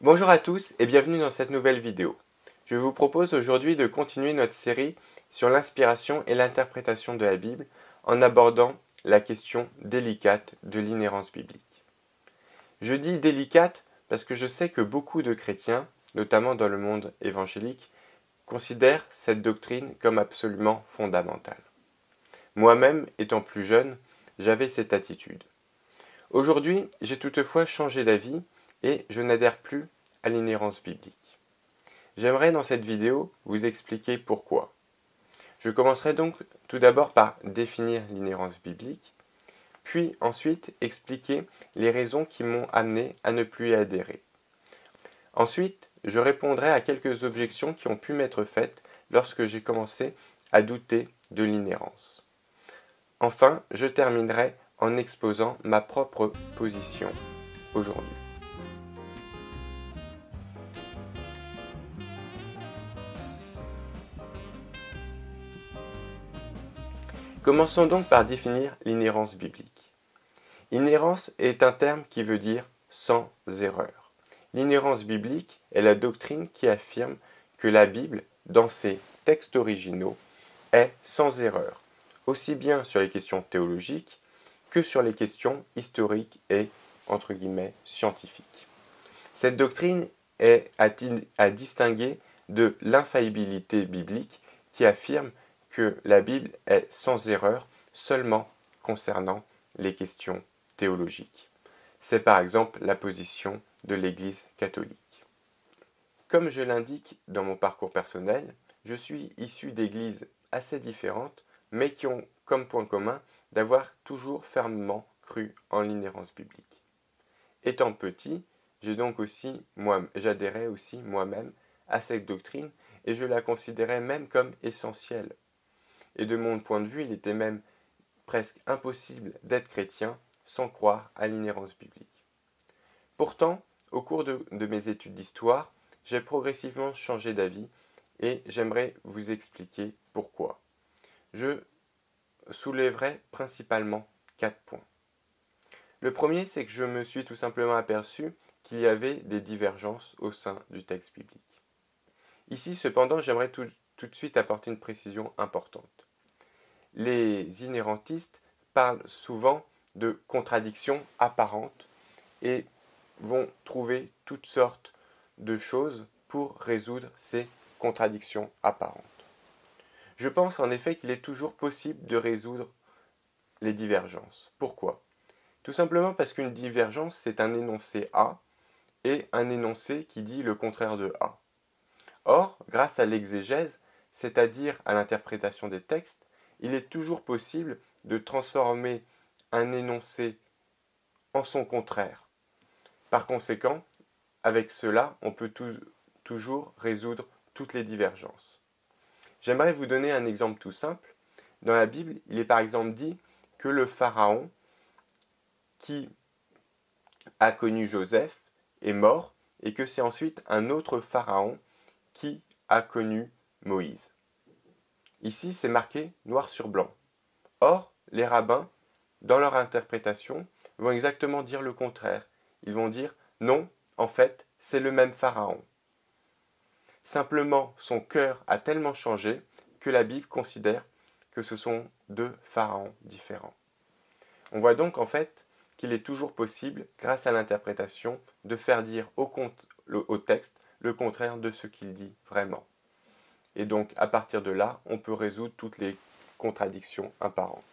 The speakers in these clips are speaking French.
Bonjour à tous et bienvenue dans cette nouvelle vidéo. Je vous propose aujourd'hui de continuer notre série sur l'inspiration et l'interprétation de la Bible en abordant la question délicate de l'inhérence biblique. Je dis délicate parce que je sais que beaucoup de chrétiens, notamment dans le monde évangélique, considèrent cette doctrine comme absolument fondamentale. Moi-même, étant plus jeune, j'avais cette attitude. Aujourd'hui, j'ai toutefois changé d'avis et je n'adhère plus à l'inhérence biblique. J'aimerais dans cette vidéo vous expliquer pourquoi. Je commencerai donc tout d'abord par définir l'inhérence biblique, puis ensuite expliquer les raisons qui m'ont amené à ne plus y adhérer. Ensuite, je répondrai à quelques objections qui ont pu m'être faites lorsque j'ai commencé à douter de l'inhérence. Enfin, je terminerai en exposant ma propre position aujourd'hui. Commençons donc par définir l'inhérence biblique. Inhérence est un terme qui veut dire sans erreur. L'inhérence biblique est la doctrine qui affirme que la Bible, dans ses textes originaux, est sans erreur, aussi bien sur les questions théologiques que sur les questions historiques et, entre guillemets, scientifiques. Cette doctrine est à distinguer de l'infaillibilité biblique qui affirme que la Bible est sans erreur seulement concernant les questions théologiques. C'est par exemple la position de l'Église catholique. Comme je l'indique dans mon parcours personnel, je suis issu d'églises assez différentes, mais qui ont comme point commun d'avoir toujours fermement cru en l'inhérence biblique. Étant petit, j'adhérais aussi moi-même à cette doctrine et je la considérais même comme essentielle. Et de mon point de vue, il était même presque impossible d'être chrétien sans croire à l'inhérence biblique. Pourtant, au cours de mes études d'histoire, j'ai progressivement changé d'avis et j'aimerais vous expliquer pourquoi. Je soulèverai principalement 4 points. Le premier, c'est que je me suis tout simplement aperçu qu'il y avait des divergences au sein du texte biblique. Ici, cependant, j'aimerais tout de suite apporter une précision importante. Les inhérentistes parlent souvent de contradictions apparentes et vont trouver toutes sortes de choses pour résoudre ces contradictions apparentes. Je pense en effet qu'il est toujours possible de résoudre les divergences. Pourquoi ? Tout simplement parce qu'une divergence, c'est un énoncé A et un énoncé qui dit le contraire de A. Or, grâce à l'exégèse, c'est-à-dire à l'interprétation des textes, il est toujours possible de transformer un énoncé en son contraire. Par conséquent, avec cela, on peut toujours résoudre toutes les divergences. J'aimerais vous donner un exemple tout simple. Dans la Bible, il est par exemple dit que le Pharaon qui a connu Joseph est mort et que c'est ensuite un autre Pharaon qui a connu Moïse. Ici, c'est marqué noir sur blanc. Or, les rabbins, dans leur interprétation, vont exactement dire le contraire. Ils vont dire non, en fait, c'est le même Pharaon. Simplement, son cœur a tellement changé que la Bible considère que ce sont deux pharaons différents. On voit donc en fait qu'il est toujours possible, grâce à l'interprétation, de faire dire au texte le contraire de ce qu'il dit vraiment. Et donc, à partir de là, on peut résoudre toutes les contradictions apparentes.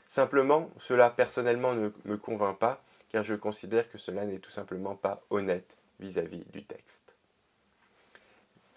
Simplement, cela personnellement ne me convainc pas, car je considère que cela n'est tout simplement pas honnête vis-à-vis du texte.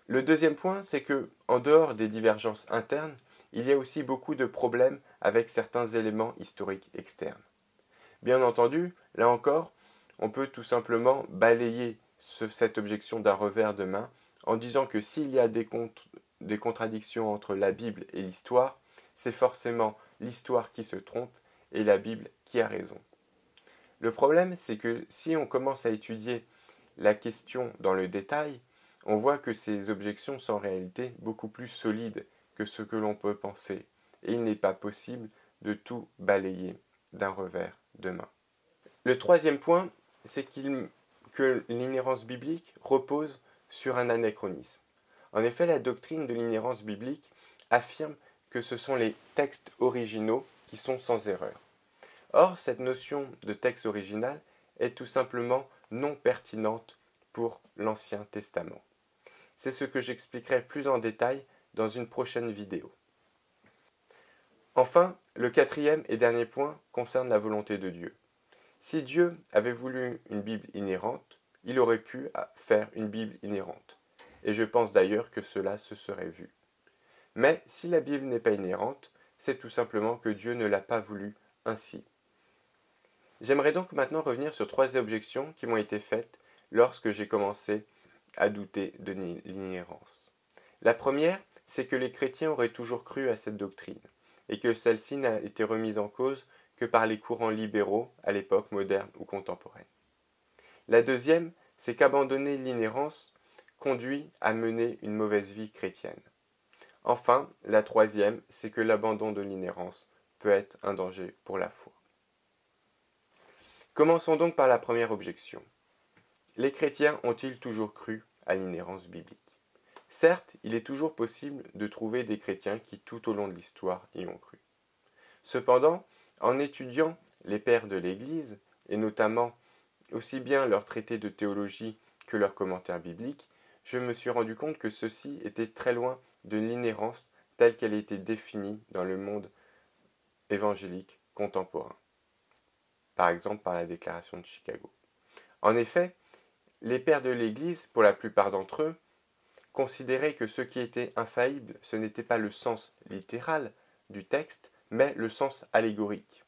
Le deuxième point, c'est que, en dehors des divergences internes, il y a aussi beaucoup de problèmes avec certains éléments historiques externes. Bien entendu, là encore, on peut tout simplement balayer cette objection d'un revers de main en disant que s'il y a des contradictions entre la Bible et l'histoire, c'est forcément l'histoire qui se trompe et la Bible qui a raison. Le problème, c'est que si on commence à étudier la question dans le détail, on voit que ces objections sont en réalité beaucoup plus solides que ce que l'on peut penser, et il n'est pas possible de tout balayer d'un revers de main. Le troisième point, c'est que l'inhérence biblique repose sur un anachronisme. En effet, la doctrine de l'inhérence biblique affirme que ce sont les textes originaux qui sont sans erreur. Or, cette notion de texte original est tout simplement non pertinente pour l'Ancien Testament. C'est ce que j'expliquerai plus en détail dans une prochaine vidéo. Enfin, le quatrième et dernier point concerne la volonté de Dieu. Si Dieu avait voulu une Bible inhérente, il aurait pu faire une Bible inhérente. Et je pense d'ailleurs que cela se serait vu. Mais si la Bible n'est pas inhérente, c'est tout simplement que Dieu ne l'a pas voulu ainsi. J'aimerais donc maintenant revenir sur 3 objections qui m'ont été faites lorsque j'ai commencé à douter de l'inhérence. La première, c'est que les chrétiens auraient toujours cru à cette doctrine, et que celle-ci n'a été remise en cause que par les courants libéraux à l'époque moderne ou contemporaine. La deuxième, c'est qu'abandonner l'inhérence conduit à mener une mauvaise vie chrétienne. Enfin, la troisième, c'est que l'abandon de l'inhérence peut être un danger pour la foi. Commençons donc par la première objection. Les chrétiens ont-ils toujours cru à l'inhérence biblique? Certes, il est toujours possible de trouver des chrétiens qui, tout au long de l'histoire, y ont cru. Cependant, en étudiant les pères de l'Église, et notamment aussi bien leurs traités de théologie que leurs commentaires bibliques, je me suis rendu compte que ceux-ci étaient très loin de l'inhérence telle qu'elle était définie dans le monde évangélique contemporain. Par exemple par la déclaration de Chicago. En effet, les pères de l'Église, pour la plupart d'entre eux, considéraient que ce qui était infaillible, ce n'était pas le sens littéral du texte, mais le sens allégorique.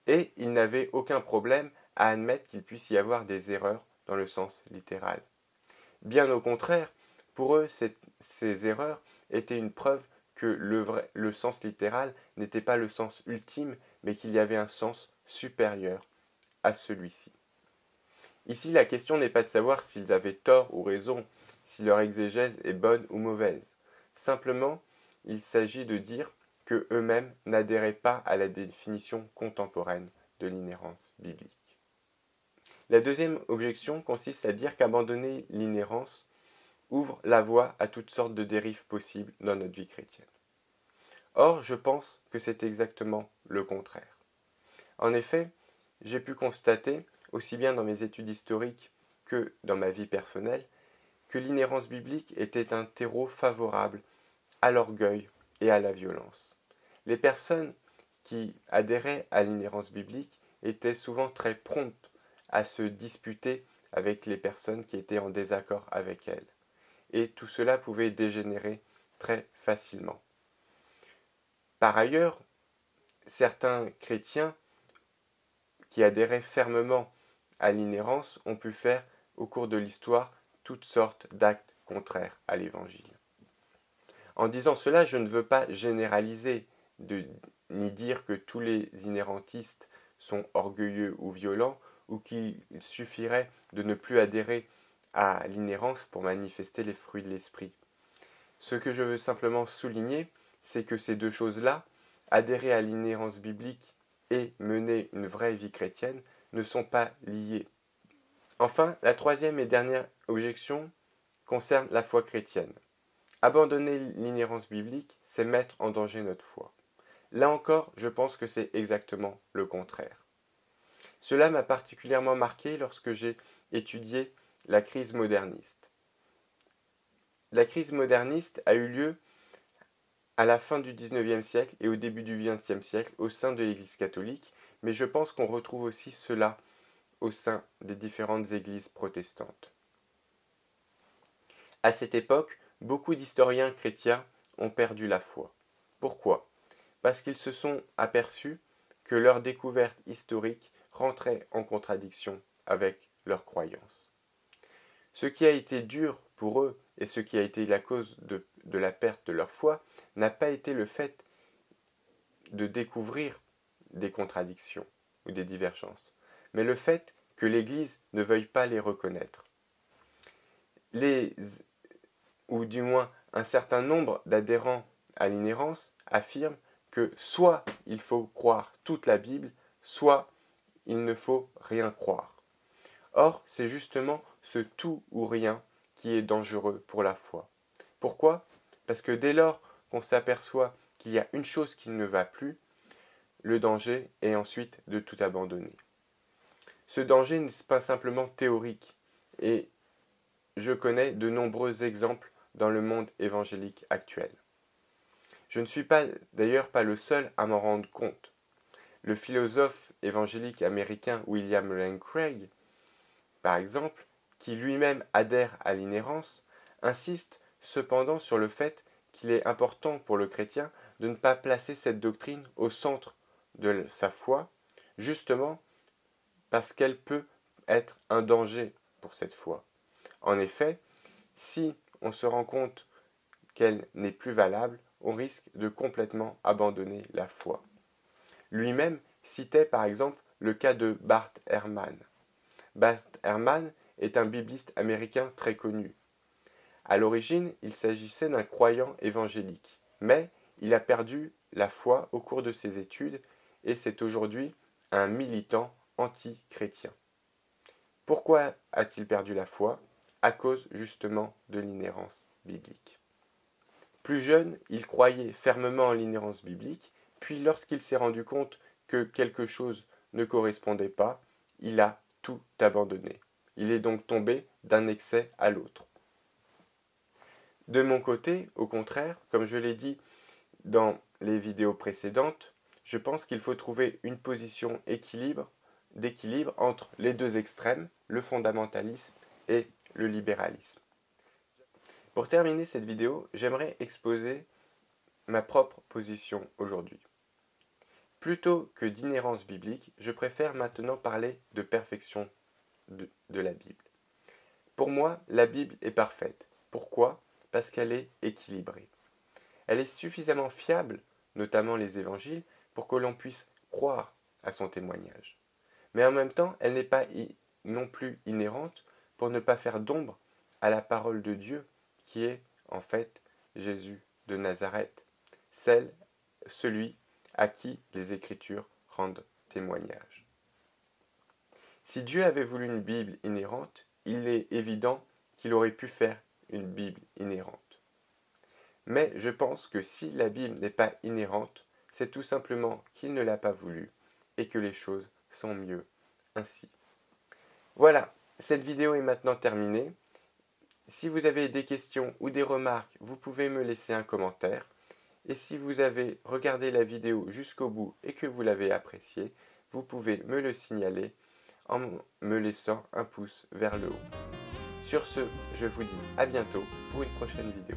Et ils n'avaient aucun problème à admettre qu'il puisse y avoir des erreurs dans le sens littéral. Bien au contraire, pour eux, ces erreurs étaient une preuve que le sens littéral n'était pas le sens ultime, mais qu'il y avait un sens supérieur à celui-ci. Ici, la question n'est pas de savoir s'ils avaient tort ou raison, si leur exégèse est bonne ou mauvaise. Simplement, il s'agit de dire que eux-mêmes n'adhéraient pas à la définition contemporaine de l'inhérence biblique. La deuxième objection consiste à dire qu'abandonner l'inhérence ouvre la voie à toutes sortes de dérives possibles dans notre vie chrétienne. Or, je pense que c'est exactement le contraire. En effet, j'ai pu constater, aussi bien dans mes études historiques que dans ma vie personnelle, que l'inhérence biblique était un terreau favorable à l'orgueil et à la violence. Les personnes qui adhéraient à l'inhérence biblique étaient souvent très promptes à se disputer avec les personnes qui étaient en désaccord avec elles. Et tout cela pouvait dégénérer très facilement. Par ailleurs, certains chrétiens qui adhéraient fermement à l'inhérence ont pu faire, au cours de l'histoire, toutes sortes d'actes contraires à l'Évangile. En disant cela, je ne veux pas généraliser ni dire que tous les inhérentistes sont orgueilleux ou violents, ou qu'il suffirait de ne plus adhérer à l'inhérence pour manifester les fruits de l'esprit. Ce que je veux simplement souligner, c'est que ces deux choses-là, adhérer à l'inhérence biblique et mener une vraie vie chrétienne, ne sont pas liées. Enfin, la troisième et dernière objection concerne la foi chrétienne. Abandonner l'inhérence biblique, c'est mettre en danger notre foi. Là encore, je pense que c'est exactement le contraire. Cela m'a particulièrement marqué lorsque j'ai étudié la crise moderniste. La crise moderniste a eu lieu à la fin du XIXe siècle et au début du XXe siècle au sein de l'Église catholique, mais je pense qu'on retrouve aussi cela au sein des différentes églises protestantes. À cette époque, beaucoup d'historiens chrétiens ont perdu la foi. Pourquoi? Parce qu'ils se sont aperçus que leurs découvertes historiques rentraient en contradiction avec leurs croyances. Ce qui a été dur pour eux et ce qui a été la cause de la perte de leur foi n'a pas été le fait de découvrir des contradictions ou des divergences, mais le fait que l'Église ne veuille pas les reconnaître. Ou du moins un certain nombre d'adhérents à l'inhérence affirment que soit il faut croire toute la Bible, soit il ne faut rien croire. Or, c'est justement ce tout ou rien qui est dangereux pour la foi. Pourquoi? Parce que dès lors qu'on s'aperçoit qu'il y a une chose qui ne va plus, le danger est ensuite de tout abandonner. Ce danger n'est pas simplement théorique, et je connais de nombreux exemples dans le monde évangélique actuel. Je ne suis d'ailleurs pas le seul à m'en rendre compte. Le philosophe évangélique américain William Lane Craig, par exemple, qui lui-même adhère à l'inhérence, insiste cependant sur le fait qu'il est important pour le chrétien de ne pas placer cette doctrine au centre de sa foi, justement parce qu'elle peut être un danger pour cette foi. En effet, si on se rend compte qu'elle n'est plus valable, on risque de complètement abandonner la foi. Lui-même citait par exemple le cas de Bart Ehrman. Bart Ehrman est un bibliste américain très connu. À l'origine, il s'agissait d'un croyant évangélique, mais il a perdu la foi au cours de ses études et c'est aujourd'hui un militant anti-chrétien. Pourquoi a-t-il perdu la foi? À cause justement de l'inhérence biblique. Plus jeune, il croyait fermement en l'inhérence biblique, puis lorsqu'il s'est rendu compte que quelque chose ne correspondait pas, il a tout abandonné. Il est donc tombé d'un excès à l'autre. De mon côté, au contraire, comme je l'ai dit dans les vidéos précédentes, je pense qu'il faut trouver une position d'équilibre entre les deux extrêmes, le fondamentalisme et le libéralisme. Pour terminer cette vidéo, j'aimerais exposer ma propre position aujourd'hui. Plutôt que d'inhérence biblique, je préfère maintenant parler de perfection de la Bible. Pour moi, la Bible est parfaite. Pourquoi? Parce qu'elle est équilibrée. Elle est suffisamment fiable, notamment les évangiles, pour que l'on puisse croire à son témoignage. Mais en même temps, elle n'est pas non plus inhérente pour ne pas faire d'ombre à la parole de Dieu, qui est en fait Jésus de Nazareth, celui à qui les Écritures rendent témoignage. Si Dieu avait voulu une Bible inhérente, il est évident qu'il aurait pu faire une Bible inhérente. Mais je pense que si la Bible n'est pas inhérente, c'est tout simplement qu'il ne l'a pas voulu et que les choses sont mieux ainsi. Voilà, cette vidéo est maintenant terminée. Si vous avez des questions ou des remarques, vous pouvez me laisser un commentaire. Et si vous avez regardé la vidéo jusqu'au bout et que vous l'avez appréciée, vous pouvez me le signaler en me laissant un pouce vers le haut. Sur ce, je vous dis à bientôt pour une prochaine vidéo.